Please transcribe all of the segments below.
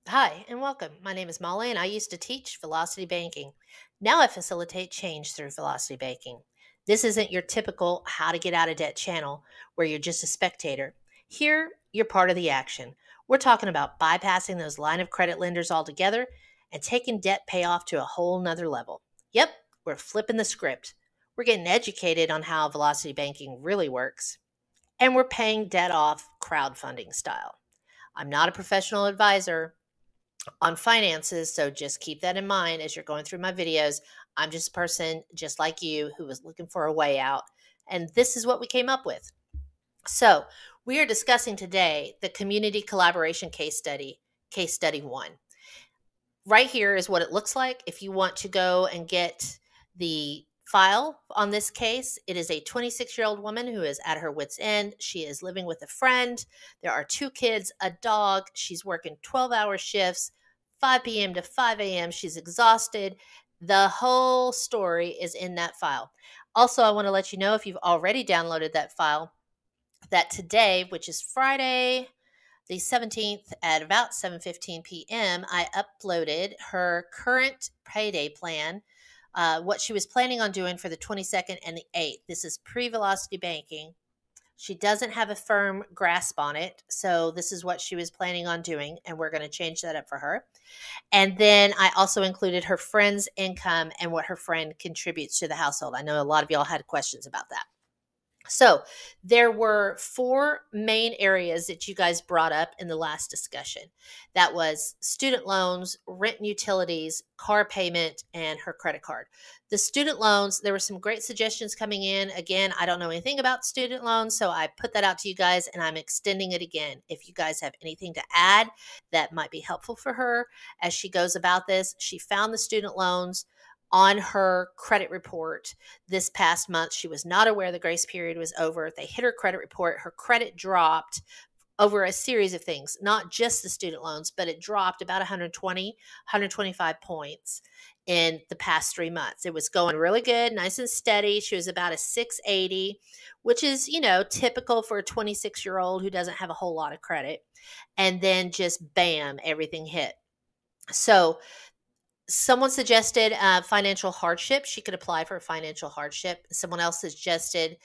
Hi, and welcome. My name is Molly, and I used to teach velocity banking. Now I facilitate change through velocity banking. This isn't your typical how to get out of debt channel where you're just a spectator. Here, you're part of the action. We're talking about bypassing those line of credit lenders altogether and taking debt payoff to a whole nother level. Yep, we're flipping the script. We're getting educated on how velocity banking really works, and we're paying debt off crowdfunding style. I'm not a professional advisor on finances. So just keep that in mind as you're going through my videos. I'm just a person just like you who was looking for a way out. And this is what we came up with. So we are discussing today the community collaboration case study one. Right here is what it looks like. If you want to go and get the file on this case, it is a 26-year-old woman who is at her wit's end. She is living with a friend. There are two kids, a dog. She's working 12-hour shifts, 5 p.m. to 5 a.m. She's exhausted. The whole story is in that file. Also, I want to let you know, if you've already downloaded that file, that today, which is Friday, the 17th at about 7:15 p.m., I uploaded her current payday plan, what she was planning on doing for the 22nd and the 8th. This is pre-velocity banking. She doesn't have a firm grasp on it, so this is what she was planning on doing, and we're going to change that up for her. And then I also included her friend's income and what her friend contributes to the household. I know a lot of y'all had questions about that. So there were four main areas that you guys brought up in the last discussion. That was student loans, rent and utilities, car payment, and her credit card. The student loans, there were some great suggestions coming in. Again, I don't know anything about student loans, so I put that out to you guys, and I'm extending it again. If you guys have anything to add that might be helpful for her as she goes about this, she found the student loans on her credit report this past month. She was not aware the grace period was over. They hit her credit report. Her credit dropped over a series of things, not just the student loans, but it dropped about 120, 125 points in the past 3 months. It was going really good, nice and steady. She was about a 680, which is, typical for a 26-year-old who doesn't have a whole lot of credit. And then just bam, everything hit. So someone suggested financial hardship. She could apply for financial hardship. Someone else suggested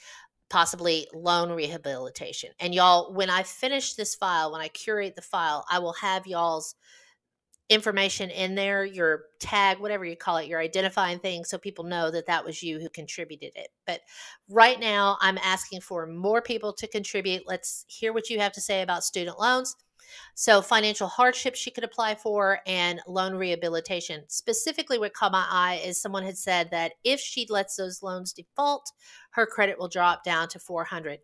possibly loan rehabilitation. And y'all, when I finish this file, when I curate the file, I will have y'all's information in there, your tag, whatever you call it, your identifying thing, so people know that that was you who contributed it. But right now, I'm asking for more people to contribute. Let's hear what you have to say about student loans. So financial hardship she could apply for, and loan rehabilitation. Specifically, what caught my eye is someone had said that if she lets those loans default, her credit will drop down to 400.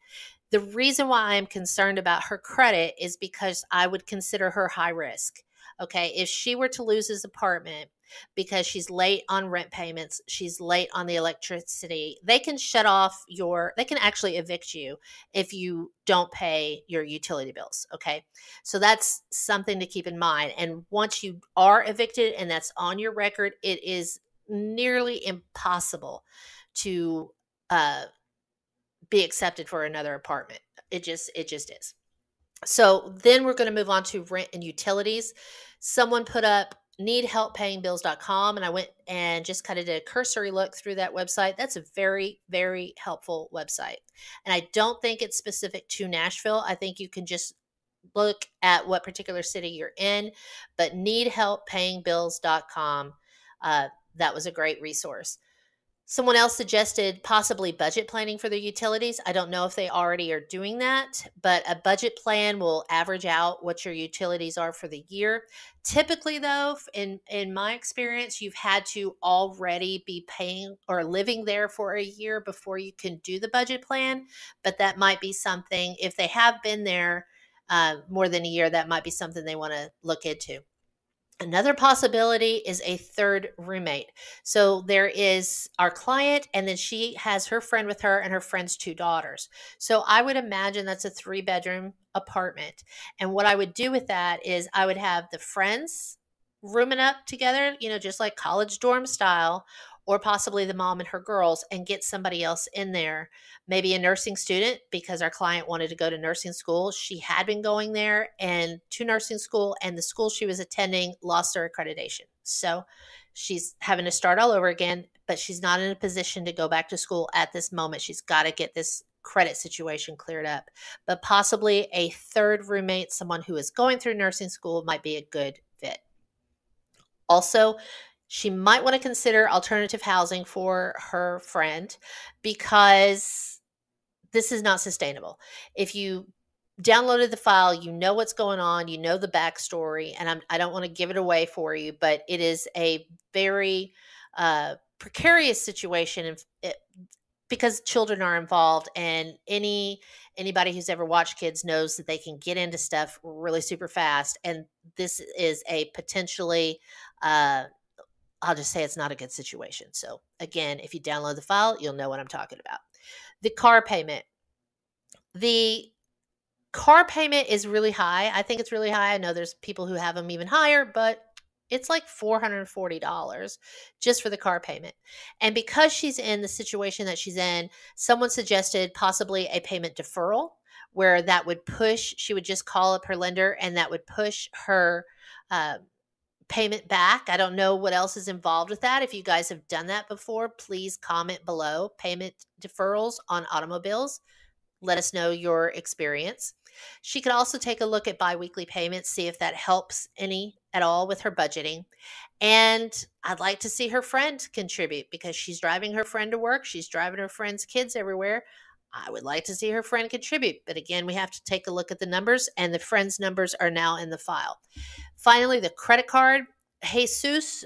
The reason why I'm concerned about her credit is because I would consider her high risk. Okay, if she were to lose this apartment because she's late on rent payments, she's late on the electricity, they can they can actually evict you if you don't pay your utility bills. Okay, so that's something to keep in mind. And once you are evicted and that's on your record, it is nearly impossible to be accepted for another apartment. It just is. So then we're going to move on to rent and utilities. Someone put up needhelppayingbills.com, and I went and just kind of did a cursory look through that website. That's a very, very helpful website. And I don't think it's specific to Nashville. I think you can just look at what particular city you're in, but needhelppayingbills.com, that was a great resource. Someone else suggested possibly budget planning for their utilities. I don't know if they already are doing that, but a budget plan will average out what your utilities are for the year. Typically, though, in my experience, you've had to already be paying or living there for a year before you can do the budget plan. But that might be something, if they have been there more than a year, that might be something they want to look into. Another possibility is a third roommate. So there is our client, and then she has her friend with her and her friend's two daughters. So I would imagine that's a 3-bedroom apartment. And what I would do with that is I would have the friends rooming up together, just like college dorm style, or possibly the mom and her girls, and get somebody else in there, maybe a nursing student, because our client wanted to go to nursing school. She had been going there and to nursing school, and the school she was attending lost her accreditation. So she's having to start all over again, but she's not in a position to go back to school at this moment. She's got to get this credit situation cleared up. But possibly a third roommate, someone who is going through nursing school, might be a good fit. Also, she might want to consider alternative housing for her friend, because this is not sustainable. If you downloaded the file, you know what's going on, you know the backstory, and I don't want to give it away for you, but it is a very precarious situation because children are involved, and anybody who's ever watched kids knows that they can get into stuff really super fast, and this is a potentially I'll just say it's not a good situation. So again, if you download the file, you'll know what I'm talking about. The car payment. The car payment is really high. I think it's really high. I know there's people who have them even higher, but it's like $440 just for the car payment. And because she's in the situation that she's in, someone suggested possibly a payment deferral, where that would push, she would just call up her lender and that would push her payment back. I don't know what else is involved with that. If you guys have done that before, please comment below. Payment deferrals on automobiles. Let us know your experience. She could also take a look at biweekly payments, see if that helps any at all with her budgeting. And I'd like to see her friend contribute, because she's driving her friend to work. She's driving her friend's kids everywhere. I would like to see her friend contribute. But again, we have to take a look at the numbers, and the friend's numbers are now in the file. Finally, the credit card. Jesus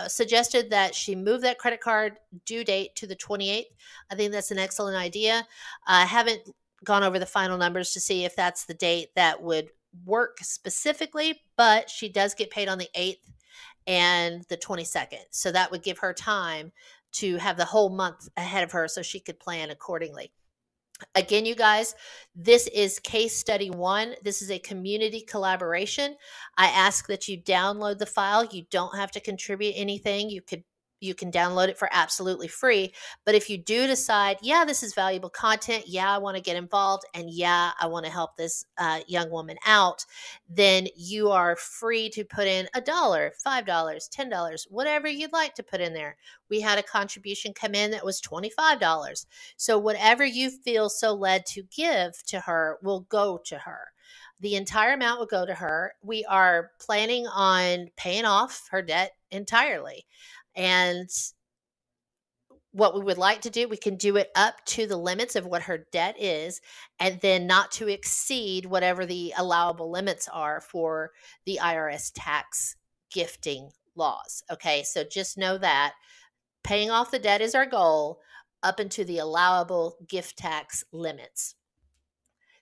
suggested that she move that credit card due date to the 28th. I think that's an excellent idea. I haven't gone over the final numbers to see if that's the date that would work specifically, but she does get paid on the 8th and the 22nd. So that would give her time to have the whole month ahead of her so she could plan accordingly. Again, you guys, this is case study 1. This is a community collaboration. I ask that you download the file. You don't have to contribute anything. You can download it for absolutely free. But if you do decide, yeah, this is valuable content, yeah, I want to get involved, and yeah, I want to help this young woman out, then you are free to put in $1, $5, $10, whatever you'd like to put in there. We had a contribution come in that was $25. So whatever you feel so led to give to her will go to her. The entire amount will go to her. We are planning on paying off her debt entirely. And what we would like to do, we can do it up to the limits of what her debt is, and then not to exceed whatever the allowable limits are for the IRS tax gifting laws. Okay, so just know that paying off the debt is our goal up into the allowable gift tax limits.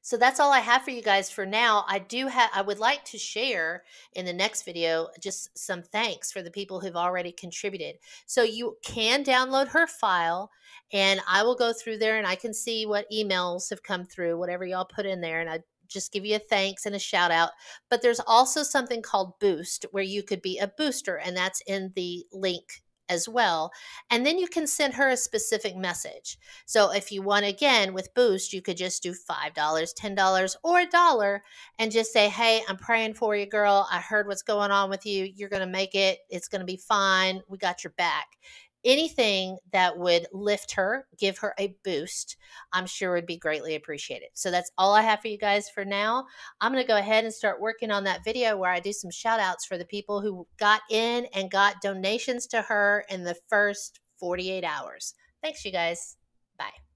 So that's all I have for you guys for now. I would like to share in the next video just some thanks for the people who've already contributed. So you can download her file, and I will go through there and I can see what emails have come through, whatever y'all put in there, and I just give you a thanks and a shout out. But there's also something called Boost, where you could be a booster, and that's in the link as well. And then you can send her a specific message. So if you want, again, with Boost, you could just do $5, $10, or $1 and just say, hey, I'm praying for you, girl. I heard what's going on with you. You're going to make it. It's going to be fine. We got your back. Anything that would lift her, give her a boost, I'm sure would be greatly appreciated. So that's all I have for you guys for now. I'm going to go ahead and start working on that video where I do some shout outs for the people who got in and got donations to her in the first 48 hours. Thanks, you guys. Bye.